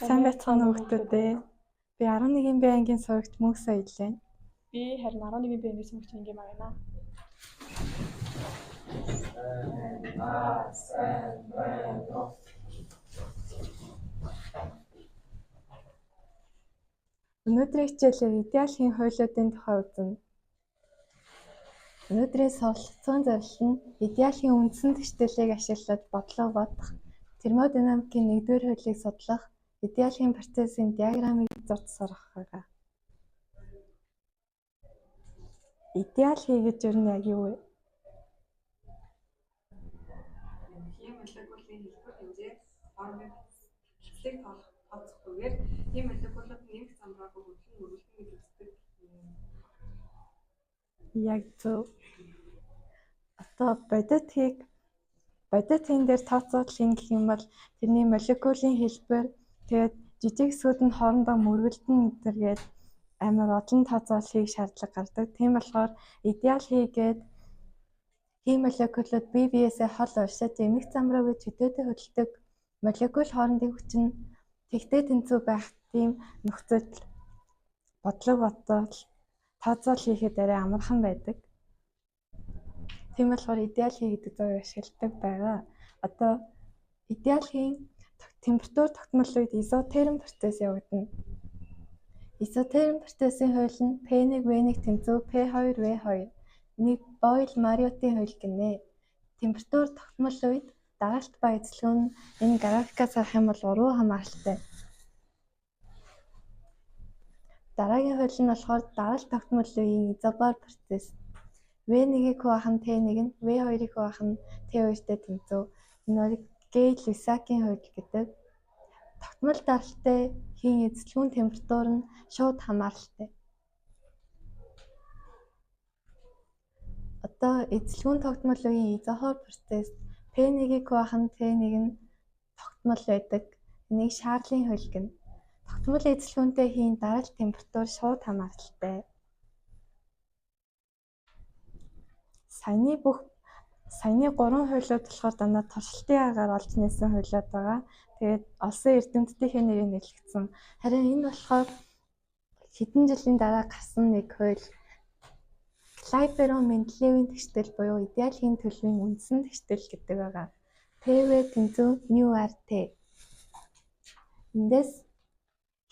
Сайн байцгаана уу хүүхдүүдээ. Би 11-ийн Б ангийн сурагч Мөнх Соёлын. Би харин 11-ийн Б ангийн сурагч Ингийн байна. Өнөөдрийн хичээлээр идеалын хуйлуудын тухай үзнэ. Өнөөдрийн суралцсан зорилго нь идеалын үндсэн тэгштэлийг ашиглаж бодлого бодох, термодинамикийн 1-р хуулийг судлах, идеалын процессын диаграммыг зурж сурах байгаа. Идеал гэж юу нь яг юу вэ? Ийм молекулын хэлбэр хэмжээ формыг хэвлэлийг тооцохгүйгээр ийм молекулууд нэмэх замраагүй хөдлөн мөргөлдөн гэж үздэг. Яг зөв. Одоо бодитын дээр тооцоолол гэх юм бол тэрний молекулын хэлбэр тэгээд жижиг хэсгүүд нь хоорондоо мөргөлдөн гэдэргээд амар олон тооцооллыг шаардлага гардаг. Тийм болохоор идеал хийгээд ийм молекулууд бие биесээ хол уршиж эмх замраагүй төдөөдөө хөдөлдөг молекул хоорондын хүч нь тэгтээ тэнцүү байх тийм нөхцөлд бодлого бодвол тооцоолол хийхэд арай амархан байдаг. Тийм болохоор идеал хий гэдэг зургийг ашигладаг байгаа. Одоо идеалын температур тогтмол үед изотерм процесс явагдана. Изотерм процессын хууль нь P1 V1 тэнцүү P2 V2 нэг Бойл-Мариотын хууль гэнэ. Температур тогтмол үед дараалт ба эзлэгүүн нь энэ графикаас харах юм бол уруу хамааралтай. Дараагийн хууль нь болохоор дараалт тогтмол үеийн изобар процесс. V1-ийг хуваах нь T1 нь V2-ийг хуваах нь T2-тэй тэнцүү. Энэ Гей-Лүсакийн хууль гэдэг. Тогтмол даралтай хийн эзлэгүүн температур нь шууд хамааралтай. Одоо эзлэгүүн тогтмол үеийн изохор процесс P1-ийг хуваах нь T1 нь тогтмол байдаг. Энийг Шарлын хууль гэнэ. Тогтмол эзлэгүүнтэй хийн дараалт температур шууд хамааралтай. Саяны 3 хуулиуд болохоор дандаа туршилтын аргаар олж нээсэн хуулиуд байгаа. Тэгээд олсон эрдэмтдийнхээ нэрийг нэлэгдсэн. Харин энэ болохоор хэдэн жилийн дараа гарсан нэг хууль. Клайперо-Менделеевийн тэгштэл буюу идеалын төлөвийн үндсэн тэгштэл гэдэг байгаа. PV тэнцүү µRT. Эндээс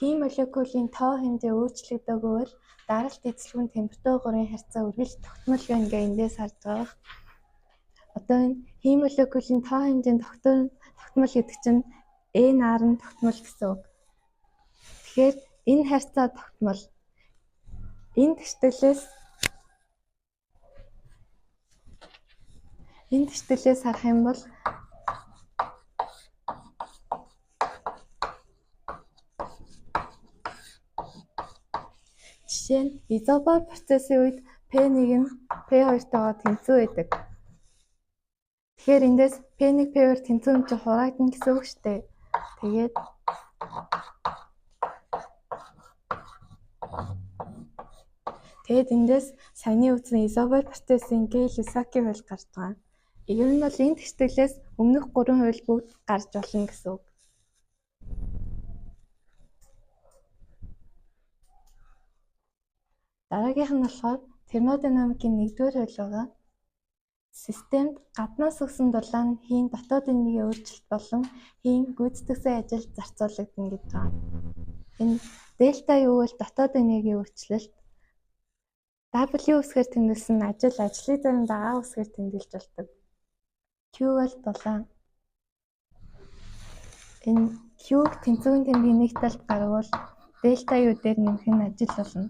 ийм молекулын тоо хэмжээ өөрчлөгдөөгүй бол дараалт эзлэгүүн температурын харьцаа үргэлж тогтмол байна гэж эндээс харж байгаа. Одоо энэ ийм молекулын тоо хэмжээнд тогтмол гэдэг чинь NR нь тогтмол гэсэн үг. Тэгэхээр энэ харьцаа тогтмол. Энэ тэгштэлээс харах юм бол жишээ нь изобар процессын үед P1 нь P2-тойгоо тэнцүү байдаг. Тэгэхээр эндээс P1 P2 тэнцүү нь хураагдана гэсэн үг шүү дээ. Тэгээд эндээс саяны үзсэн изобар процессын Гей-Лүсакийн хууль гарч байгаа. Ер нь бол энэ тэгштэлээс өмнөх 3 хууль бүгд гарч болно гэсэн үг. Дараагийнх нь болохоор термодинамикийн 1-р хууль байгаа. Системд гаднаас өгсөн дулаан нь хийн дотоодын нэгэн өөрчлөлт болон хийн гүйцэтгэсэн ажил зарцуулагдана гэж байна. Энэ дельта юу бол дотоодын нэгэн өөрчлөлт. W үсгээр тэмдэглэсэн ажлыг заримдаа A үсгээр тэмдэглэж болдог. Q бол дулаан. Энэ Q-г тэнцвийн тэмдгийн нэг талд гаргавал дельта U дээр нэмэх нь ажил болно.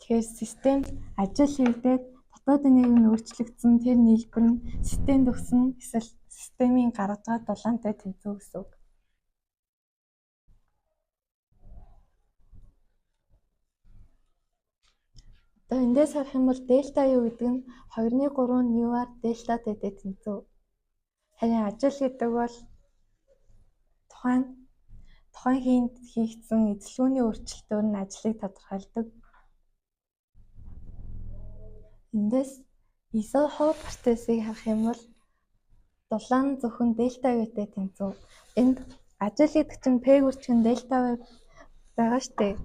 Тэгэхээр системд ажил хийгдээд дотоодын нэг нь өөрчлөгдсөн тэр нийлбэр нь системд өгсөн эсвэл системийн гаргаж байгаа дулаантай тэнцүү гэсэн үг. Одоо эндээс харах юм бол дельта U гэдэг нь 2-3 µR дельтатай тэнцүү. Харин ажил гэдэг бол тухайн хийнд хийгдсэн эзлэгүүний өөрчлөлтөөр нь ажлыг тодорхойлдог. Эндээс изохор процессыг харах юм бол дулаан зөвхөн дельта Vтэй тэнцүү. Энд ажил гэдэг чинь P үржих нь дельта V байгаа штэ.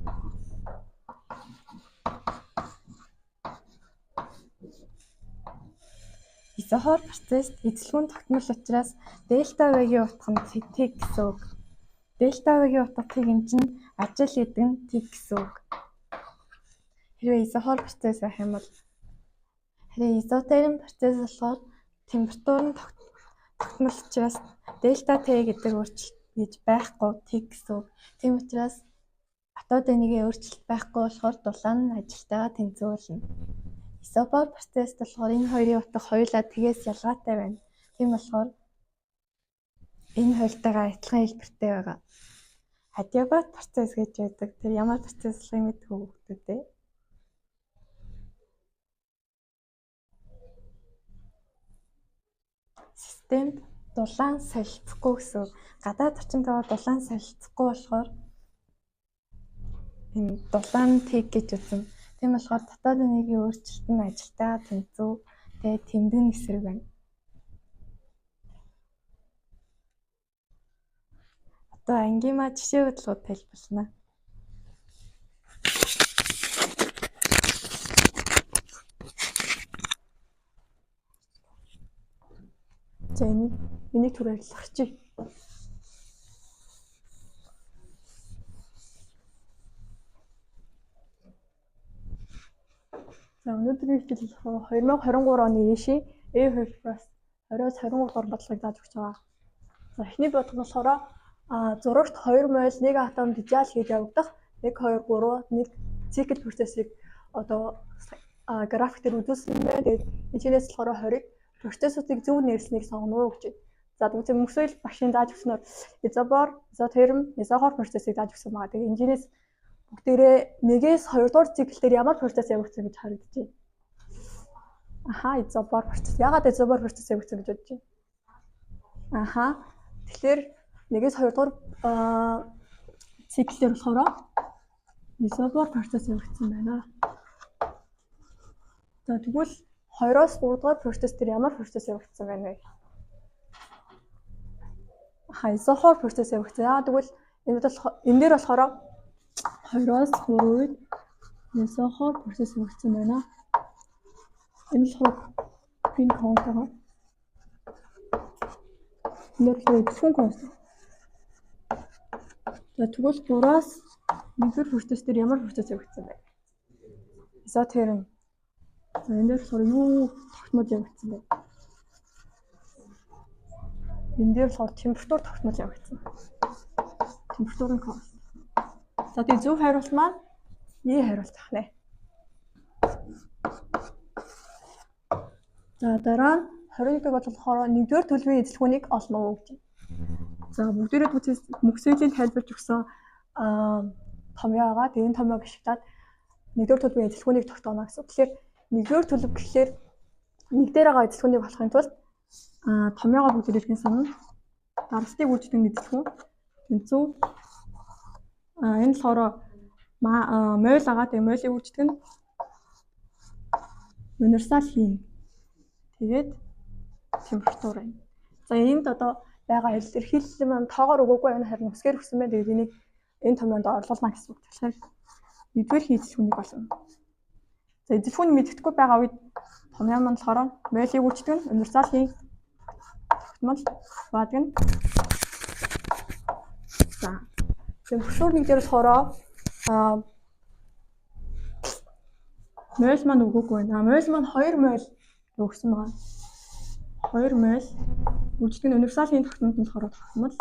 Изохор процесс эзлэгүүн тогтмол учраас дельта V-ийн утга нь T гэсэн үг. Дельта V-ийн утга T юм чинь ажил гэдэг нь T гэсэн үг. Хэрвээ изохор процесс байх юм бол харин изотерм процесс болохоор температур нь тогтмол учраас дельта T гэдэг өөрчлөлт гэж байхгүй T гэсэн үг. Тийм учраас дотоод энэгийн өөрчлөлт байхгүй болохоор дулаан нь ажилтайгаа тэнцвүүлнэ. Изобар процесс болохоор энэ хоёрын утга хоёулаа тгээс ялгаатай байна. Тийм болохоор энэ хоёртойгоо адилхан хэлбэртэй байгаа. Адиабат процесс гэж байдаг. Тэр ямар процесслыг мэдэх үү хүүхдүүдээ? Системд дулаан солилцохгүй гэсэн. Гадаад орчинтойгоо дулаан солилцохгүй болохоор энэ дулаан T гэж үзнэ. Тийм болохоор дотоод энергийн өөрчлөлт нь ажилтайгаа тэнцүү. Тэгээд тэмдэгэн эсрэг байна. Одоо ангима жишээ бодлогод тайлбарлана. За энийг түрүү ажиллахчих. За өнөөдрийн хичээл 2023 оны ээшийн A2-аас 20-23 дугаар бодлогыг зааж өгч байгаа. За эхний бодлого болохоор зурагт 2 моль 1 атом дижаал хийж явагдах 1 2 3 1 цикл процессыг одоо график дээр үзүүлсэн байна. Тэгээд энэчнээс болохоор 20-ыг процессуудыг зөв нэрлэснийг сонгоно гэж байна. За тэгвэл мөсөөл багшийн зааж өгснөөр изобар, изотерм, изохор процессыг зааж өгсөн байгаа. Тэгээд энэчнээс бүгдээрээ 1-ээс 2 дугаар цикл дээр ямар процесс явагдсан гэж харагдаж байна. Аха, изобар процесс. Яагаад изобар процесс явагдсан гэж бодож байна? Аха. Тэгэхээр 1-ээс 2 дугаар циклээр болохоор изобар процесс явагдсан байна. За тэгвэл 2-оос 3 дугаар процесс дээр ямар процесс явагдсан байна вэ? Аха, изохор процесс явагдсан. Яагаад тэгвэл энэ дээр болохоор 2-оос 3-д изохор процесс явагдсан байна. Энэ болохоор пин конт байгаа. Энэ болохоор эзлэгүүн конт. За тэгвэл 3-аас 1-р процесс дээр ямар процесс явагдсан бэ? Изотерм. За энэ дээр болохоор юу тогтмол явагдсан бэ? Энэ дээр болохоор температур тогтмол явагдсан. Температурын конт. За тийм зөв хариулт маань E хариулт ахна. За дараа нь 21-г болохоор 1-р төлөвийн эзлэгүүнийг олно уу гэж. За бүгдээрээ мөксөлийн тайлбарж өгсөн томьёо байгаа. Тэгээд энэ томьёог ашиглаад 1-р төлөвийн эзлэгүүнийг тогтооно гэсэн. Тэгэхээр 1-р төлөв гэхлээр нэг дээр байгаа эзлэгүүнийг болохын тулд томьёогоо бүгд иргэн санана. Даралтыг үүсгэх эзлэгүүн тэнцүү. Энэ болохоор моль байгаа. Тэгээ молийг үүсгэх нь универсал хийн. Тэгээд температур байна. За энд одоо байгаа илэрхийлэл маань тоогоор өгөөгүй байна, харин үсгээр өгсөн байна. Тэгээд энийг энэ томьёонд оруулна гэсэн үг. Тэгэхээр 1-р эзлэгүүнийг олно. За эзлэгүүнийг мэддэхгүй байгаа үед томьёо маань болохоор молийг үүсгэх нь универсал хийн тогтмол баадаг нь. За температур нэг дээр болохоор моль маань өгөөгүй байна. Моль маань 2 моль өгсөн байна. 2 моль үрждэг нь универсалийн тогтмолд нь болохоор тогтмол.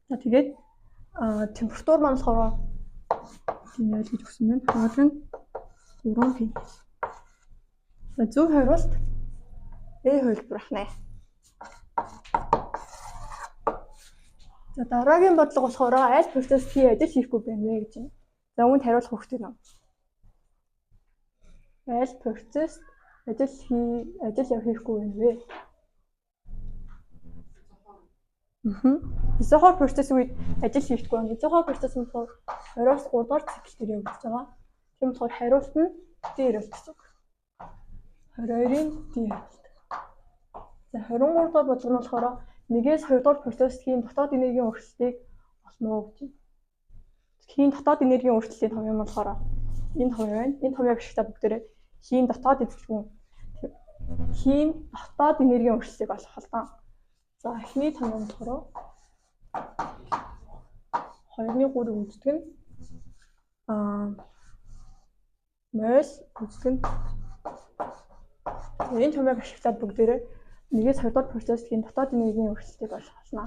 За тэгээд температур маань болохоор тийм яаж гэж өгсөн байна. Баадаг нь 3 пи. За зөв хариулт E хувилбар ахна. За дараагийн бодлого болохоор аль процесс хий ажил хийхгүй байна вэ гэж байна. За үүнд хариулах хэрэгтэй юм. Аль процесс ажил хийхгүй байна вэ? Изохор процесс үед ажил хийхгүй байна. Изохор процесс нь 20-оос 3 дугаар цикл дээр явагдаж байгаа. Тийм болохоор хариулт нь D хариулт гэсэн үг. 22-ын D хариулт. За 23 дугаар бодлого нь болохоор 1-ээс 2 дугаар процесс хийн дотоод энергийн өрсөлдөлтийг олно гэж байна. Хийн дотоод энергийн өрсөлдлийн товёо нь болохоор энэ товёо байна. Энэ товёог ашиглаад бүгдээрээ хийн дотоод эзэлгүүн хийн дотоод энергийн өрсөлдөлтийг олох болно. За эхний товёо нь болохоор 2-ны 3-ыг үздэг нь мось үздэг нь энэ томьёог ашиглаад бүгдээрээ 1-ээс 2 дугаар процесс хийн дотоод энергийн өрсөлдөлтийг олох болно.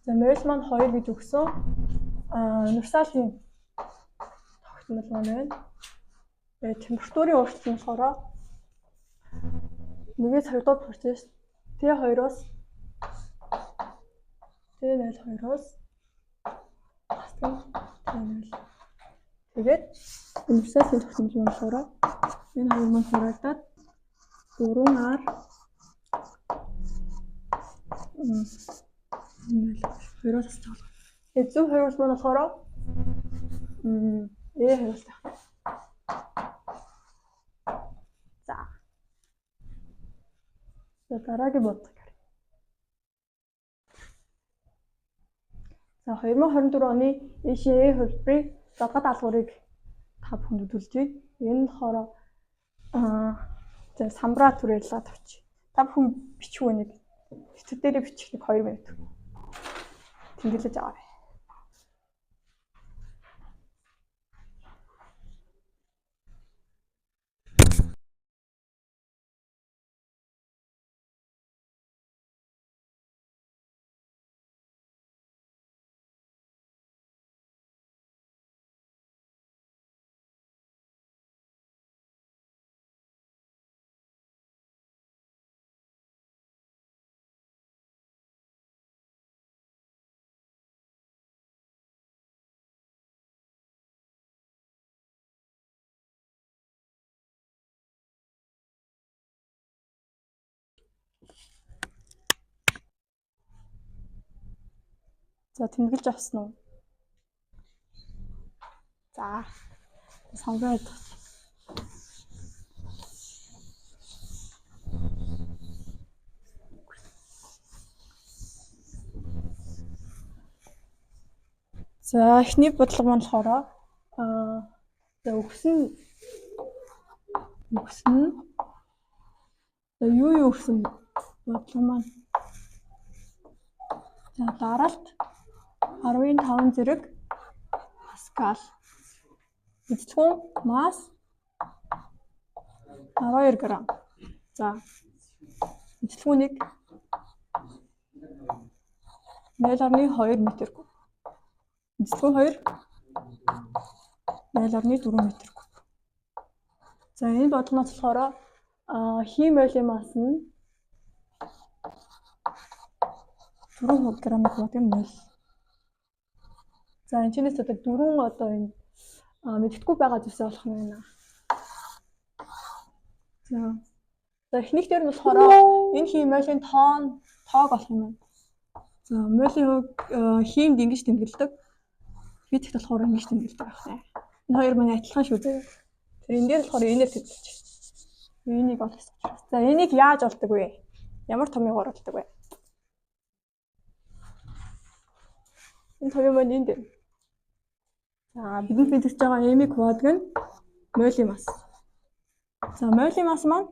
За мось маань 2 гэж өгсөн. Универсалийн тогтмол маань байна. Температурын өөрчлөлт нь болохоор 1-ээс 2 дугаар процесс Т2-оос Т02-оос Т0. Тэгээд универсалийн тогтмол нь болохоор энэ хоёр маань хураагдаад 3R 2-оос цаглах. Зөв 2-оос маань болохоор Е2-оос тах. За дараагийн бодлого. За 2024 оны ECA хувилбарыг задгад даалгаврыг та бүхэнд үзүүлж байна. Энэ нь болохоор за самбраа түрээлээд авчи. Та бүхэн бичих үнийг хэвтэр дээр бичих нэг 2 минут. Тэмдэглэж аваарай. За тэмдэглэж авсан уу? За сонгоод за эхний бодлого маань болохоор за өгсөн за юу өгсөн бодлого маань за дараалт 15 зэрэг паскал. Эцэгүүн масс 12 г. За эцэгүүнийг 0.2 м3. Эцэгүүн 2 0.4 м3. За энэ бодлогоос болохоор химиолийн масс нь 4 г-ыг бодсон 0. За энэ чинээс одоо 4 одоо энэ мэддэхгүй байгаа зүйлсээ болох юм байна. За эхнийхтэр нь болохоор энэ химиолийн тоог олох юм байна. За молийн хувьд химд ингэж тэмдэглэдэг. Физикт болохоор ингэж тэмдэглэдэг байх нэ. Энэ хоёр маань адилхан шүү дээ. Тэр энэ дээр болохоор энээр тэмдэглэж байна. Энийг олох учраас. За энийг яаж олдог вэ? Ямар томьёогоор олдог вэ? Энэ томьёо маань энд байна. За бидэнд мэдэж байгаа эмиг хувадаг нь молийн масс. За молийн масс маань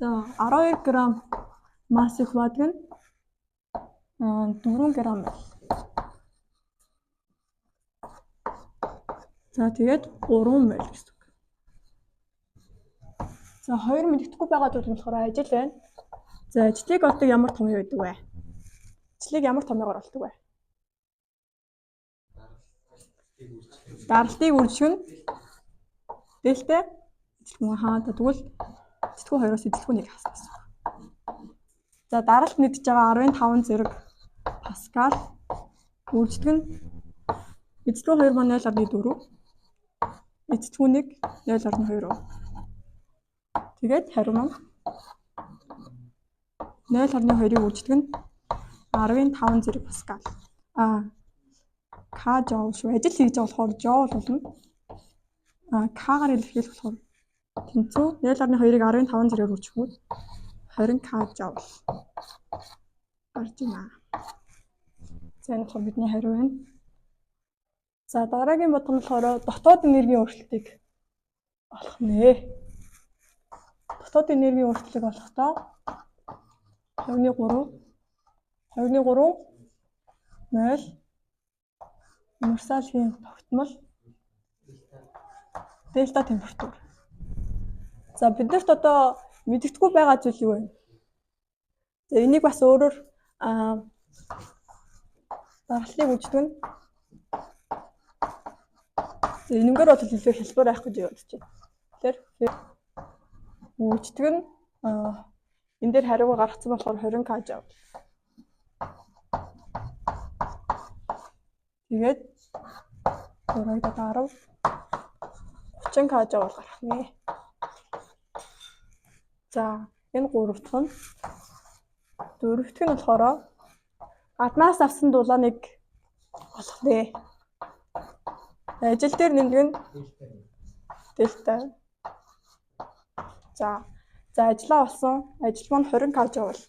за 12 г массыг хувадаг нь 4 г байна. За тэгээд 3 мол гэсэн үг. За хоёр мэддэхгүй байгаа зүйл нь болохоор ажил байна. За ажлыг олдог ямар томьёо байдаг вэ? Ажлыг ямар томьёогоор олдог вэ? Даралтыг үржих нь дельта эзэлгүүн хаана тэгвэл эзэлгүүн 2-оос эзэлгүүн 1 хасна. За даралт мэдж байгаа 15 зэрэг паскал үрждэг нь эзэлгүүн 2 маань 0.4 эзэлгүүн 1 0.2. Тэгээд хариу маань 0.2-ыг үрждэг нь 15 зэрэг паскал. К жоул шүү. Ажил хийж байгаа болохоор жоул болно. К-гаар илэрхийлэх болохоор Тэнцүү 0.2-ыг 15 зэрээр үржихүүд 20 кJ гарч байна. За энэ болохоор бидний хариу байна. За дараагийн бодлого нь болохоор дотоод энергийн өөрчлөлтийг олох нэ. Дотоод энергийн өөрчлөлтийг олохдоо 2-3 0 универсалийн тогтмол дельта температур. За биднэрт одоо мэддэхгүй байгаа зүйл юу вэ? За энийг бас өөрөөр даргалыг үждэг нь энэнгээр бол илүү хэлбэр байх гэж бодож байна. Тэгэхээр үждэг нь энэ дээр хариугаа гаргацсан болохоор 20 кJ. Тэгээд дөрөвдөө 10 30 кJ гарах нэ. За энэ гуравдах нь дөрөвдөх нь болохоор гаднаас авсан дулааныг олох нэ. Ажил дээр нэмдэг нь дельта. За ажиллаа олсон ажил маань 20 кJ бол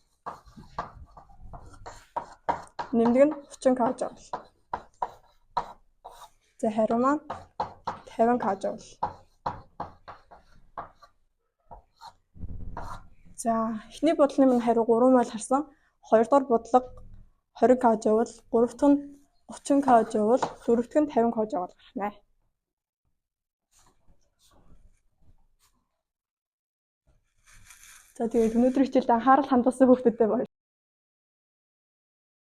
нэмдэг нь 30 кJ бол. За хариу маань 50 кJ бол. За эхний бодлогын минь хариу 3 мол харсан. Хоёрдугаар бодлого 20 кJ бол, гурав дахь нь 30 кJ бол, дөрөв дэх нь 50 кJ бол гарах нэ. За тэгээд өнөөдрийн хичээлд анхаарал хандуулсан хүүхдүүдэд баярлалаа.